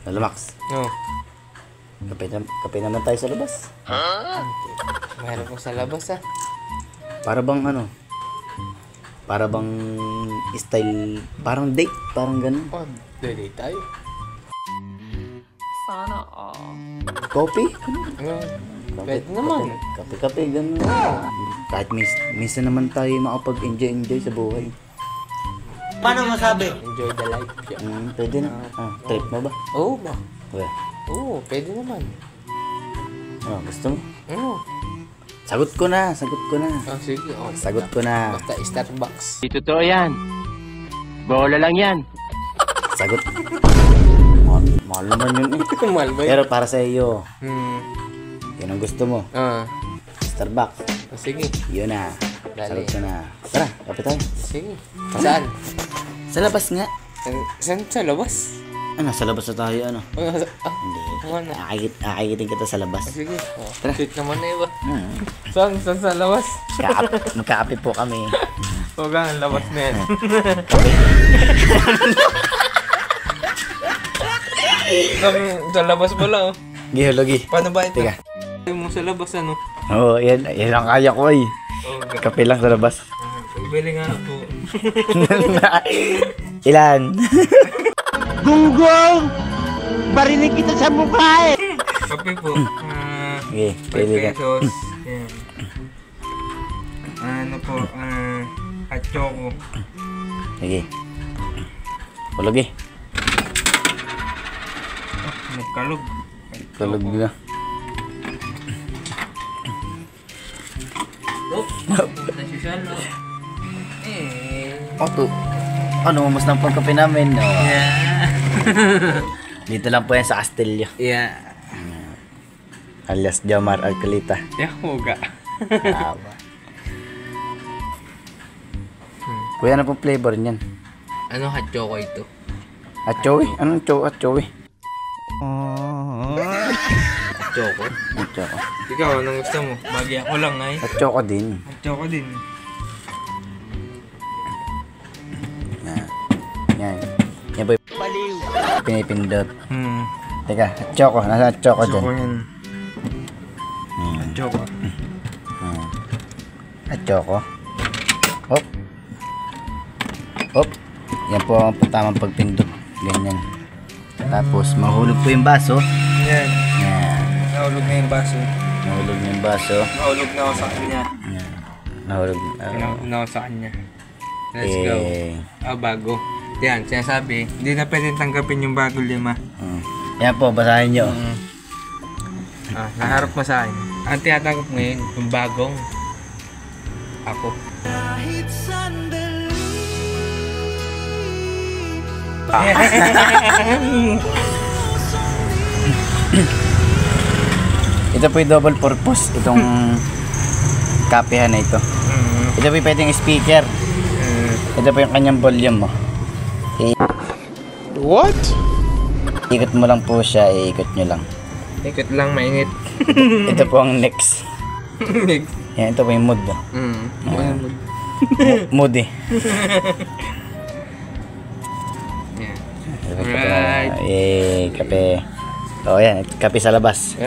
Lolo Max, No. kape naman tayo sa labas. Mayroon ko sa labas Para bang para bang style, parang date, parang ganun. Oh, dali tayo. Sana all. Coffee? Ano? Pwede naman. Kape, ganun. Kahit minsan naman tayo makapag-enjoy sa buhay. Paano masabi? Enjoy the life. Pwede na. Trip mo ba? Oo ba? Well, Oo, pwede naman. gusto mo? Oo. Sagot ko na. Sige. Oh, Sagot ko na. basta Starbucks. Di totoo yan. Bola lang yan. Sagot. Mahal naman yun eh. Mahal ba yun? Pero para sa iyo, Hmm. yun ang gusto mo. Starbucks. Sige. Yun na. Dali. Sagot ko na. Tara, kape tayo. Sige. Saan? Sa labas nga. Saan sa labas? Sa labas na tayo, Hindi. Ano? Akayitin kita sa labas. Sige. Sweet naman na iba. Saan sa labas? Magkakape po kami. Huwag ang labas na yan. Sa labas pala Gihologi. Paano ba ito? Teka. Ayaw mo sa labas Oo, yan ang kaya ko eh. Kape lang sa labas. Bili nga po. Ilan? Gunggong! Barinig kita sa mukha eh! Kape po. Okay, 5 pili ka. pesos. Yan. Ano po? At choco. Sige. Hologi. Nagkalog. Tulog na. Pupunta si Salo. Mas ng pagkape namin, no? Dito lang po yan sa Castillo. Yeah. Alias Jamar Alcalita. Yahuga. Kuya, ano pong flavor niyan? Ano hot choco ito? Achoy? Anong achoy? Hot choco? Achoy. Ikaw, anong gusto mo? Bagi ako lang ay. Achoy din. Hot choco din. Yan. Yan po yung pinipindot. Hmm. Teka, achoy. Nasa achoy dyan. Choco yan. Hot choco. Achoy. Hop. Hop. Yan po ang tamang pagpindot. Ganyan. Tapos, mahulog po yung baso. Yan. Yan. Nahulog na yung baso. Mahulog na yung baso. Nahulog na ako sa kanya. Yan. Nahulog. Nahulog na ako sa kanya. Let's go. Bago. Yan, sinasabi, hindi na pwedeng tanggapin yung bago 5. Yan po, basahin nyo. Naharap mo sa akin. Ang tinatanggap ngayon, yung bagong ako. Ito po yung double purpose, itong kapehan na ito. Ito po yung pwedeng speaker. Ito po yung kanyang volume mo. What? Ikot mo lang po siya, iikot nyo lang. Ikot lang, mainit. Ito po ang next. Yan, ito po yung mood. Mood eh. Right. Kape. O yan, kape sa labas.